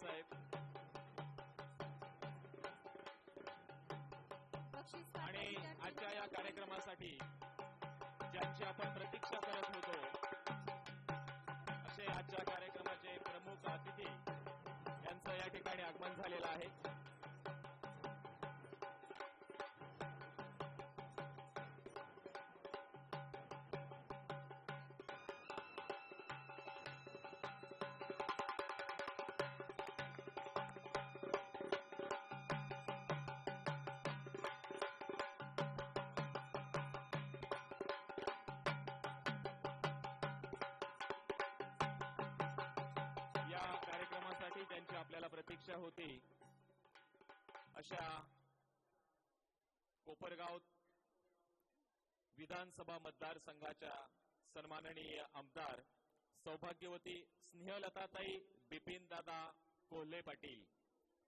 साहेब आणि आजच्या या कार्यक्रमासाठी ज्यांची आपण प्रतीक्षा करत होतो असे आजच्या कार्यक्रमाचे प्रमुख अतिथी यांचं या ठिकाणी आगमन झालेलं आहे. आपल्याला प्रतीक्षा होती अशा कोपरगाव विधानसभा मतदारसंघाच्या सन्माननीय आमदार सौभाग्यवती स्नेहलताताई बिपिनदादा कोल्हे पाटील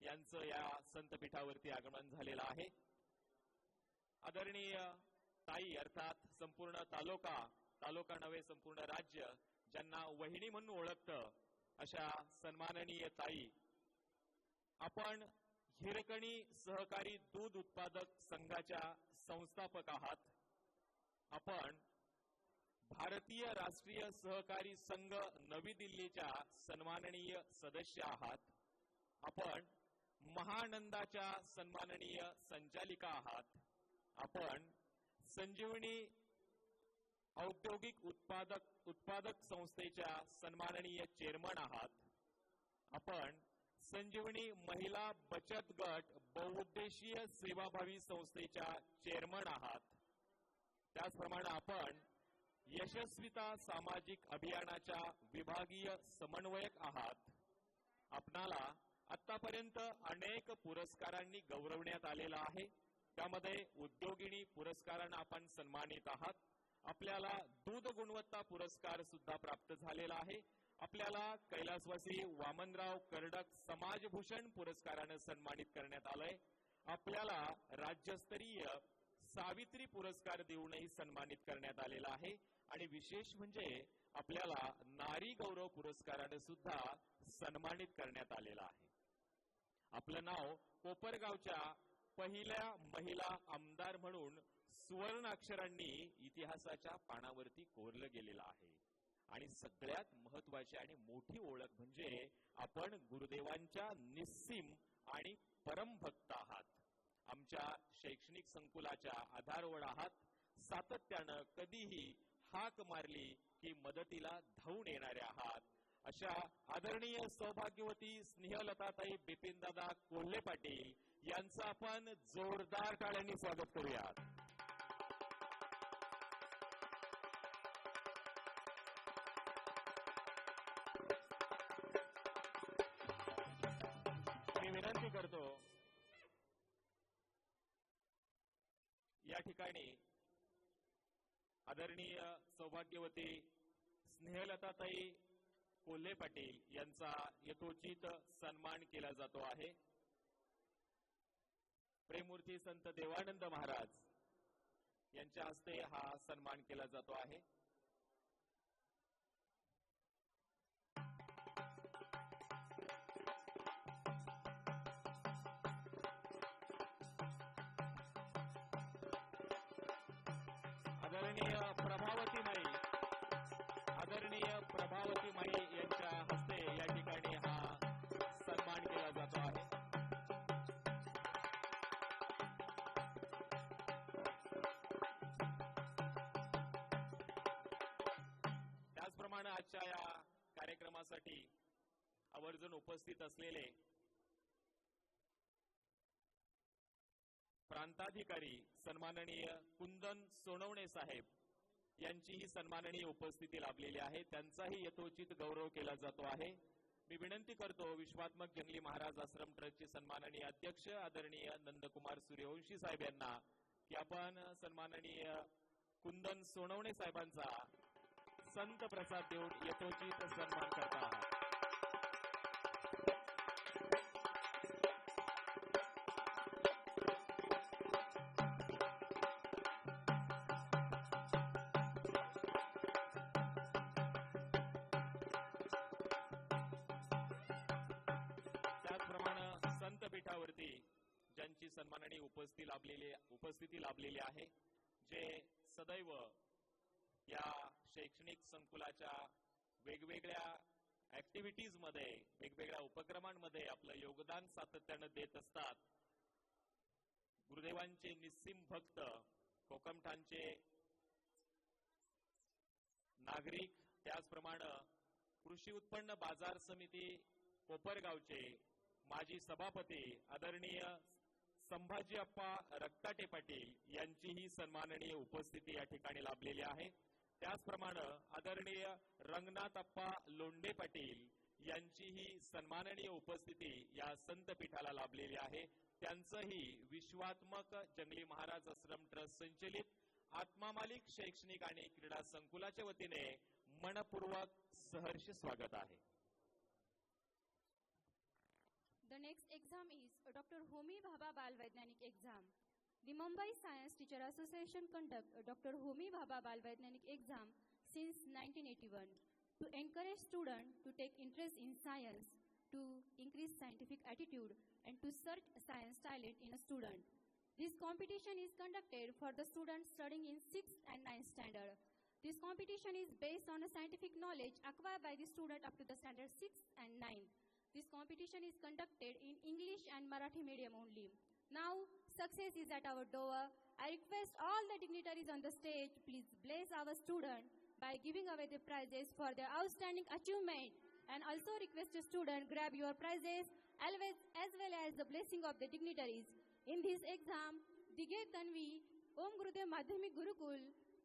यांचं या संतपीठावरती आगमन झालेलं आहे. आदरणीय ताई अर्थात संपूर्ण तालुका नव्हे संपूर्ण राज्य ज्यांना वहिनी म्हणून ओळखतं अशा सन्माननीय ताई, आपण हिरकणी सहकारी दूध उत्पादक संघाच्या संस्थापक आहात. आपण भारतीय राष्ट्रीय सहकारी संघ नवी दिल्लीच्या सन्माननीय सदस्य आहात. आपण महानंदाच्या सन्माननीय संचालिका आहात. आपण संजीवनी औद्योगिक उत्पादक संस्थेच्या सन्माननीय चेअरमन आहात. आपण संजीवनी महिला बचत गट बहुउद्देशीय सेवाभावी संस्थेच्या चेअरमन आहात. त्याचप्रमाणे आपण यशस्विता सामाजिक अभियानाच्या विभागीय समन्वयक आहात. आपणाला आतापर्यंत अनेक पुरस्कारांनी गौरवण्यात आलेलं आहे. त्यामध्ये उद्योगिनी पुरस्काराने आपण सन्मानित आहात. आपल्याला दूध गुणवत्ता पुरस्कार सुद्धा प्राप्त झालेला आहे. आपल्याला कैलासवासी वामनराव कर्डक समाजभूषण पुरस्काराने सन्मानित करण्यात आलंय. आपल्याला राज्यस्तरीय सावित्री पुरस्कार देऊनही सन्मानित करण्यात आलेला आहे. आणि विशेष म्हणजे आपल्याला नारी गौरव पुरस्काराने सुद्धा सन्मानित करण्यात आलेला आहे. आपलं नाव कोपरगावच्या पहिल्या महिला आमदार म्हणून सुवर्ण अक्षरांनी इतिहासाच्या पानावरती कोरलं गेलेलं आहे. आणि सगळ्यात महत्वाची आणि मोठी ओळख म्हणजे आपण गुरुदेवांच्या निस्सीम आणि परमभक्त आहात. आमच्या शैक्षणिक संकुलाच्या आधारवड आहात. सातत्यानं कधीही हाक मारली की मदतीला धावून येणारे आहात. अशा आदरणीय सौभाग्यवती स्नेहलताताई बिपिनदादा कोल्हे पाटील यांचं आपण जोरदार टाळ्यांनी स्वागत करूयात. मी विनंती करतो या ठिकाणी आदरणीय सौभाग्यवती स्नेहलताताई कोल्हे पाटील यांचा यथोचित सन्मान केला जातो आहे. प्रेममूर्ती संत देवानंद महाराज यांच्या हस्ते हा सन्मान केला जातो आहे. आदरणीय प्रभावती माई यांच्या हस्ते या ठिकाणी हा सन्मान केला जातो आहे. त्याचप्रमाणे आजच्या या कार्यक्रमासाठी आवर्जून उपस्थित असलेले प्रांताधिकारी सन्माननीय कुंदन सोनवणे साहेब यांचीही सन्माननीय उपस्थिती लाभलेली आहे. त्यांचाही यथोचित गौरव केला जातो आहे. मी विनंती करतो विश्वात्मक जंगली महाराज आश्रम ट्रस्टचे सन्माननीय अध्यक्ष आदरणीय नंदकुमार सूर्यवंशी साहेब यांना की आपण सन्माननीय कुंदन सोनवणे साहेबांचा संत प्रसाद देऊन यथोचित सन्मान करता आहात. सन्माननीय उपस्थिती लाभलेली आहे, जे सदैव या शैक्षणिक संकुलाच्या वेगवेगळ्या ऍक्टिव्हिटीज मध्ये, वेगवेगळ्या उपक्रमांमध्ये आपलं योगदान सातत्याने देत असतात. गुरुदेवांचे निस्सीम भक्त, कोकमठाणचे नागरिक, त्याचप्रमाणे कृषी उत्पन्न बाजार समिती कोपरगावचे माजी सभापती आदरणीय संभाजी अप्पा रक्ताटे पाटील यांचीही सन्माननीय उपस्थिती या ठिकाणी लाभलेली आहे. त्याचप्रमाणे आदरणीय रंगनाथ अप्पा लोंढे पाटील यांचीही सन्माननीय उपस्थिती या संत पीठाला लाभलेली आहे. त्यांचंही विश्वात्मक जंगली महाराज आश्रम ट्रस्ट संचलित आत्मा मालिक शैक्षणिक आणि क्रीडा संकुलाच्या वतीने मनपूर्वक सहर्ष स्वागत आहे. The next exam is Dr. Homi Bhabha Bal Vaidyanik exam. The Mumbai Science Teacher Association conduct Dr. Homi Bhabha Bal Vaidyanik exam since 1981 to encourage students to take interest in science, to increase scientific attitude and to search science talent in a student. This competition is conducted for the students studying in 6th and 9th standard. This competition is based on a scientific knowledge acquired by the student up to the standard 6th and 9th. This competition is conducted in English and Marathi medium only. Now, success is at our door. I request all the dignitaries on the stage, please bless our students by giving away the prizes for their outstanding achievement, and also request the student grab your prizes as well as the blessing of the dignitaries. In this exam, Digay Tanvi, Om Gurudev Madhyamik Gurukul,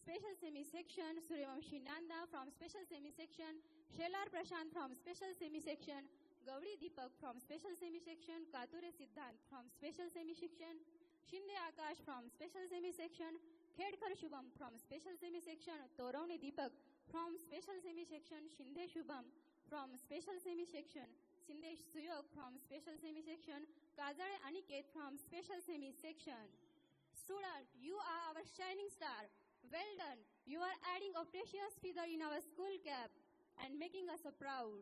Special Semi Section, Suryavamshi Nanda from Special Semi Section, Shelar Prashant from Special Semi Section, Gauri Deepak from Special Semi Section, Kature Siddhant from Special Semi Section, Shinde Akash from Special Semi Section, Khedkar Shubham from Special Semi Section, Toravne Deepak from Special Semi Section, Shinde Shubham from Special Semi Section, Sindesh Suyog from Special Semi Section, Kazare Aniket from Special Semi Section. Student, you are our shining star. Well done. You are adding a precious feather in our school cap and making us proud.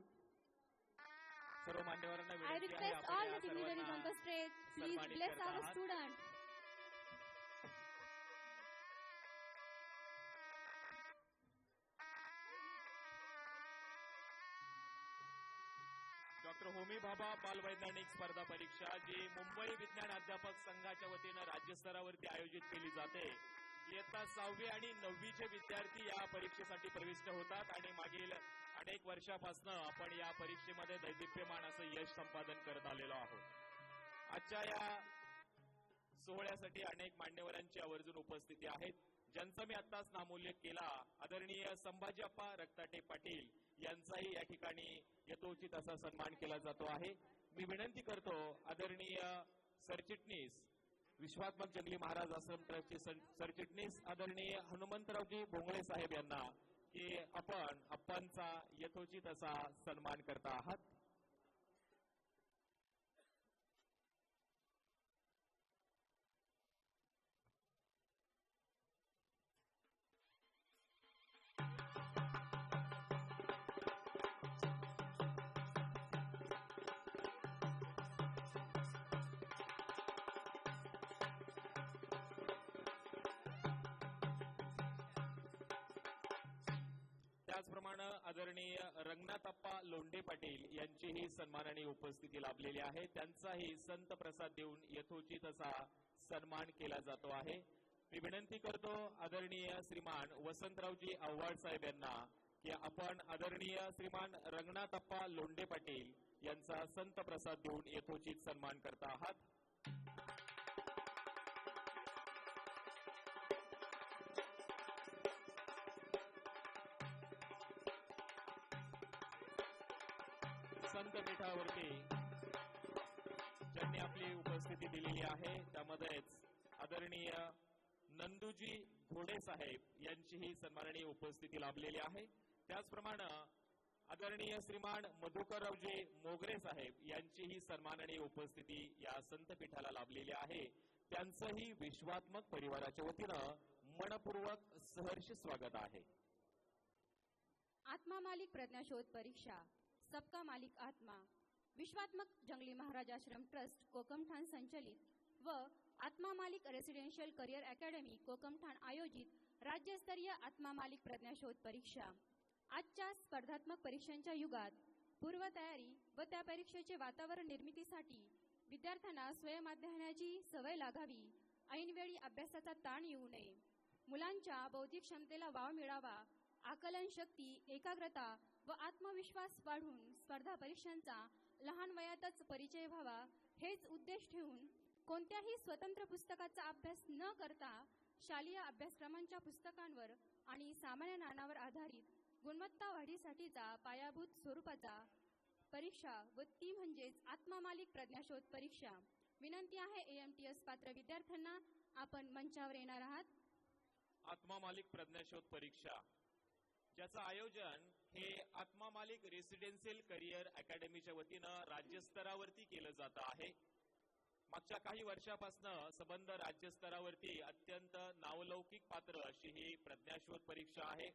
सर्व मान्यवरांना I विनंती आहे, request आपण all या the dignitaries on the सर्वांना stage, please सन्मानित bless करत our आहात. student. डॉक्टर होमी भाभा बालवैज्ञानिक स्पर्धा परीक्षा जी मुंबई विज्ञान अध्यापक संघाच्या वतीनं राज्यस्तरावरती आयोजित केली जाते. इयत्ता 6वी आणि 9वीचे विद्यार्थी या परीक्षेसाठी प्रविष्ट होतात आणि मागील अनेक वर्षापासून आपण या परीक्षेमध्ये दैदिप्यमान असं यश संपादन करत आलेलो आहोत. आजच्या या सोहळ्यासाठी अनेक मान्यवरांची आवर्जून उपस्थिती आहेत, ज्यांचा मी आत्ताच नामोल्लेख केला. आदरणीय संभाजी अप्पा रक्ताटे पाटील यांचाही या ठिकाणी यथोचित असा सन्मान केला जातो आहे. मी विनंती करतो आदरणीय सरचिटणीस विश्वात्मक जंगली महाराज आश्रम ट्रस्टचे सरचिटणीस आदरणीय हनुमंतरावजी भोंगळे साहेब यांना की आपण अप्पांचा यथोचित असा सन्मान करता आहात. त्याचप्रमाणे आदरणीय रंगनाथप्पा लोंढे पाटील यांचीही सन्माननीय उपस्थिती लाभलेली आहे. त्यांचाही संत प्रसाद देऊन यथोचित असा सन्मान केला जातो आहे. मी विनंती करतो आदरणीय श्रीमान वसंतरावजी आव्हाड साहेब यांना की आपण आदरणीय श्रीमान रंगनाथप्पा लोंढे पाटील यांचा संत प्रसाद देऊन यथोचित सन्मान करता आहात. संत पीठावरती ज्यांनी आपली उपस्थिती दिलेली आहे त्यामध्येच आदरणीय नंदूजी घोडे साहेब यांचीही सन्माननीय उपस्थिती लाभलेली आहे. त्याचप्रमाणे आदरणीय श्रीमान मधुकररावजी मोगरे साहेब यांचीही सन्माननीय उपस्थिती या संत पीठाला लाभलेली आहे. त्यांचंही विश्वात्मक परिवाराच्या वतीनं मनपूर्वक सहर्ष स्वागत आहे. आत्मा मालिक प्रज्ञाशोध परीक्षा सबका मालिक आत्मा विश्वात्मक जंगली महाराज आश्रम ट्रस्ट कोकमठाण संचलित व आत्मा मालिक रेसिडेन्शियल करिअर अकॅडमी कोकमठाण आयोजित राज्यस्तरीय आत्मा मालिक प्रज्ञाशोध परीक्षा. आजच्या स्पर्धात्मक परीक्षांच्या युगात पूर्वतयारी व त्या परीक्षेचे वातावरण निर्मितीसाठी विद्यार्थ्यांना स्वयंअध्ययनाची सवय लागावी, ऐनवेळी अभ्यासाचा ताण येऊ नये, मुलांच्या बौद्धिक क्षमतेला वाव मिळावा, आकलन शक्ती, एकाग्रता व आत्मविश्वास वाढून स्पर्धा परीक्षांचा लहान वयातच परिचय व्हावा, हेच उद्देश ठेवून कोणत्याही स्वतंत्र पुस्तकाचा अभ्यास न करता शालेय अभ्यासक्रमांच्या पुस्तकांवर आणि सामान्य ज्ञानावर आधारित गुणवत्ता वाढीसाठीचा पायाभूत स्वरूपाचा परीक्षा व ती म्हणजेच आत्मा मालिक प्रज्ञाशोध परीक्षा. विनंती आहे AMTS पात्र विद्यार्थ्यांना, आपण मंचावर येणार आहात. आत्मा मालिक प्रज्ञाशोध परीक्षा ज्याचं आयोजन हे आत्मा मालिक रेसिडेन्शियल करिअर अकॅडमीच्या वतीनं राज्यस्तरावरती केलं जात आहे. मागच्या काही वर्षापासून संबंध राज्यस्तरावरती अत्यंत नावलौकिक पात्र अशी ही प्रज्ञाशोध परीक्षा आहे.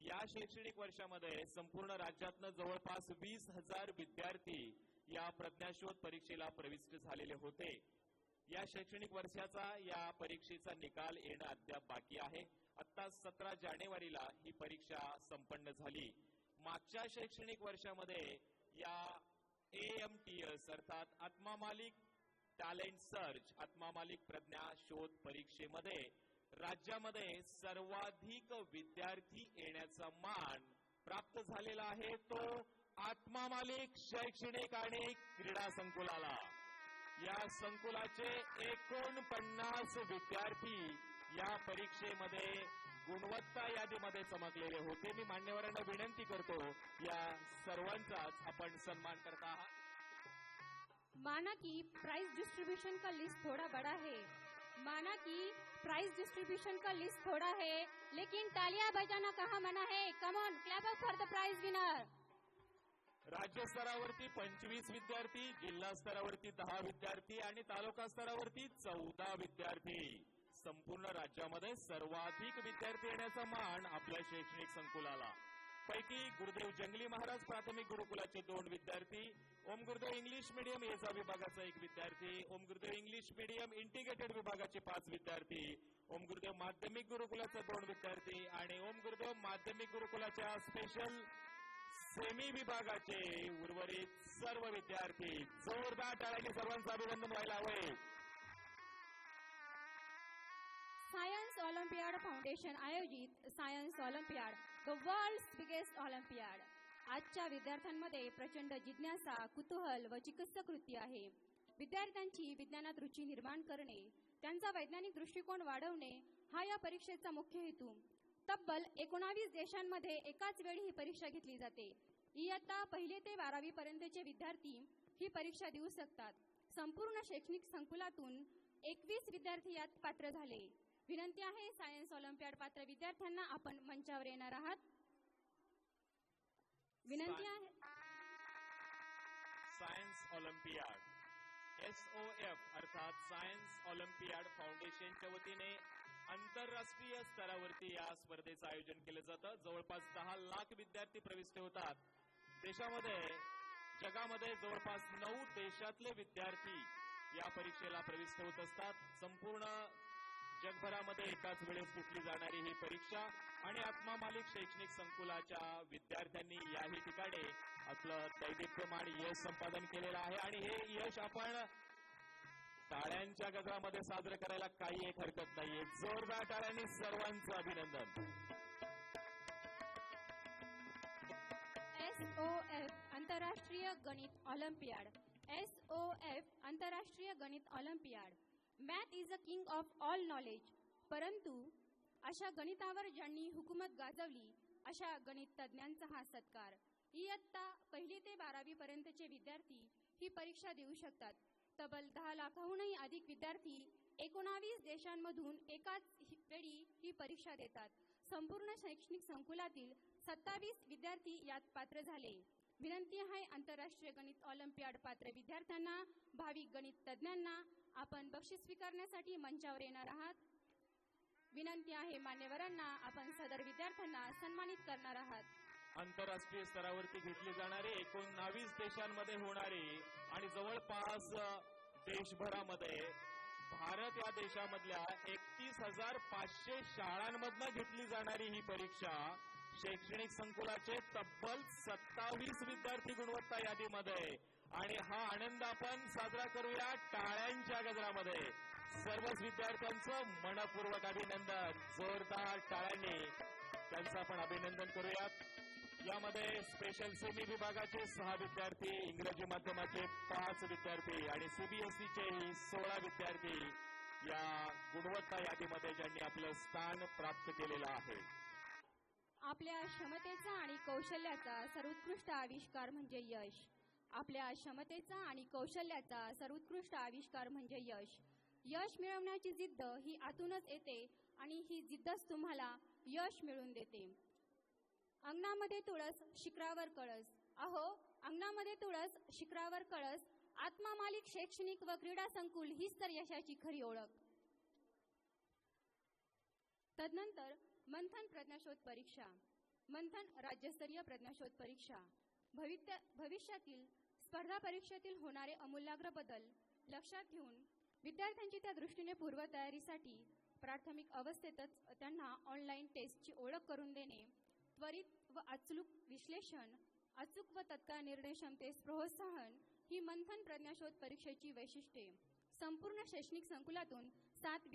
या शैक्षणिक वर्षामध्ये संपूर्ण राज्यातनं जवळपास 20,000 विद्यार्थी या प्रज्ञाशोध परीक्षेला प्रविष्ट झालेले होते. या शैक्षणिक वर्षाचा या परीक्षेचा निकाल येणं अद्याप बाकी आहे. आता 17 जानेवारीला ही परीक्षा संपन्न झाली. मागच्या शैक्षणिक वर्षामध्ये या AMTS अर्थात आत्मा मालिक टॅलेंट सर्च आत्मा मालिक प्रज्ञाशोध परीक्षेमध्ये राज्यामध्ये सर्वाधिक विद्यार्थी येण्याचा मान प्राप्त झालेला आहे तो आत्मा मालिक शैक्षणिक आणि क्रीडा संकुलाला. या संकुलाचे 49 विद्यार्थी या परीक्षेमध्ये गुणवत्ता यादीमध्ये चमकलेले होते. मी मान्यवरांना विनंती करतो या सर्वांचाच आपण सन्मान करता आहात. माना कि प्राइस डिस्ट्रीब्यूशन का लिस्ट थोड़ा बड़ा है, माना कि प्राइस डिस्ट्रीब्यूशन का लिस्ट थोड़ा है, लेकिन तालियां बजाना कहाँ मना है. Come on, clap up for the prize winner. राज्य स्तरावरती 25 विद्यार्थी, जिल्हा स्तरावरती 10 विद्यार्थी आणि तालुका स्तरावरती 14 विद्यार्थी. संपूर्ण राज्यामध्ये सर्वाधिक विद्यार्थी येण्याचा मान आपल्या शैक्षणिक संकुलाला. पैकी गुरुदेव जंगली महाराज प्राथमिक गुरुकुलाचे 2 विद्यार्थी, ओम गुरुदेव इंग्लिश मीडियम एजा विभागाचा 1 विद्यार्थी, ओम गुरुदेव इंग्लिश मीडियम इंटिग्रेटेड विभागाचे 5 विद्यार्थी, ओम गुरुदेव माध्यमिक गुरुकुलाचे 2 विद्यार्थी आणि ओम गुरुदेव माध्यमिक गुरुकुलाच्या स्पेशल सेमी विभागाचे उर्वरित सर्व विद्यार्थी. जोरदार टाळ्यांनी सर्वांचं अभिनंदन व्हायला हवं. सायन्स ऑलिम्पियाड फाउंडेशन आयोजित science olympiad, the world's biggest olympiad. आजच्या विद्यार्थ्यांमध्ये प्रचंड जिज्ञासा, कुतूहल व चिकित्सक वृत्ती आहे. विद्यार्थ्यांची विज्ञानात रुची निर्माण करणे, त्यांचा वैज्ञानिक दृष्टिकोन वाढवणे हा या परीक्षेचा मुख्य हेतू. तब्बल 19 देशांमध्ये एकाच वेळी ही परीक्षा घेतली जाते. इयत्ता 1 ते 12वी पर्यंतचे विद्यार्थी ही परीक्षा देऊ शकतात. संपूर्ण शैक्षणिक संकुलातून 21 विद्यार्थी यात पात्र झाले. विनंती आहे सायन्स ऑलिम्पियाड पात्र विद्यार्थ्यांना, आपण मंचावर येणार आहात. विनंती आहे. सायन्स ऑलिम्पियाड SOF अर्थात सायन्स ऑलिम्पियाड फाउंडेशनच्या वतीने आंतरराष्ट्रीय स्तरावरती या स्पर्धेचं आयोजन केलं जातं. जवळपास 10 लाख विद्यार्थी प्रविष्ट होतात. देशामध्ये जगामध्ये जवळपास 9 देशातले विद्यार्थी या परीक्षेला प्रविष्ट होत असतात. संपूर्ण जगभरामध्ये एकाच वेळेस घेतली जाणारी ही परीक्षा आणि आत्मा मालिक शैक्षणिक संकुलाच्या विद्यार्थ्यांनी याही ठिकाणी आपलं दैदिप्यमान यश संपादन केलेलं आहे आणि हे यश आपण टाळ्यांच्या गजरामध्ये साजरं करायला काही एक हरकत नाहीये. जोरदार टाळ्यांनी सर्वांचं अभिनंदन. SOF आंतरराष्ट्रीय गणित ऑलिम्पियाड. SOF आंतरराष्ट्रीय गणित Olympiad. Math is a king of all knowledge. परंतु अशा गणितावर ज्यांनी हुकूमत गाजवली अशा गणित तज्ञांचा हा सत्कार. इयत्ता 1 ते 12वी पर्यंतचे विद्यार्थी ही परीक्षा देऊ शकतात. तब्बल 10 लाखाहूनही अधिक विद्यार्थी 19 देशांमधून एकाच वेळी ही परीक्षा देतात. संपूर्ण शैक्षणिक संकुलातील 27 विद्यार्थी यात पात्र झाले. विनंती आहे आंतरराष्ट्रीय गणित ऑलिम्पियाड पात्र विद्यार्थ्यांना, भाविक गणित तज्ञांना, आपण बक्षीस स्वीकारण्यासाठी मंचावर येणार आहात. विनंती आहे मान्यवरांना, आपण सदर विद्यार्थ्यांना सन्मानित करणार आहात. आंतरराष्ट्रीय स्तरावरती घेतली जाणारी 19 देशांमध्ये होणारी आणि जवळपास देशभरामध्ये भारत या देशामधल्या 31,500 शाळांमधनं घेतली जाणारी ही परीक्षा शैक्षणिक संकुलाचे तब्बल 27 विद्यार्थी गुणवत्ता यादीमध्ये आणि हा आनंद आपण साजरा करूया टाळ्यांच्या गजरामध्ये. सर्वच विद्यार्थ्यांचं मनपूर्वक अभिनंदन. जोरदार टाळ्यांनी त्यांचं आपण अभिनंदन करूयात. यामध्ये स्पेशल सेमी विभागाचे 6 विद्यार्थी, इंग्रजी माध्यमाचे 5 विद्यार्थी आणि सीबीएसईचे 16 विद्यार्थी या गुणवत्ता यादीमध्ये ज्यांनी आपलं स्थान प्राप्त केलेलं आहे. आपल्या क्षमतेचा आणि कौशल्याचा सर्वोत्कृष्ट आविष्कार म्हणजे यश. आपल्या क्षमतेचा आणि कौशल्याचा सर्वोत्कृष्ट आविष्कार म्हणजे यश. यश मिळवण्याची जिद्द ही आतूनच येते आणि ही जिद्दच तुम्हाला यश मिळवून देते. अंगणामध्ये तुळस शिखरावर कळस. अहो, अंगणामध्ये तुळस शिखरावर कळस. आत्मा मालिक शैक्षणिक व क्रीडा संकुल हीच तर यशाची खरी ओळख. तदनंतर मंथन प्रज्ञाशोध परीक्षा. मंथन राज्यस्तरीय प्रज्ञाशोध परीक्षा भविष्यातील स्पर्धा परीक्षेतील होणारे अमूलाग्र बदल लक्षात घेऊन विद्यार्थ्यांची त्या दृष्टीने पूर्वतयारीसाठी प्राथमिक अवस्थेतच त्यांना ऑनलाईन टेस्टची ओळख करून देणे, त्वरित व अचूक विश्लेषण, अचूक व तत्काळ निर्णय क्षमतेस प्रोत्साहन ही मंथन प्रज्ञाशोध परीक्षेची वैशिष्ट्ये. संपूर्ण शैक्षणिक संकुलातून 7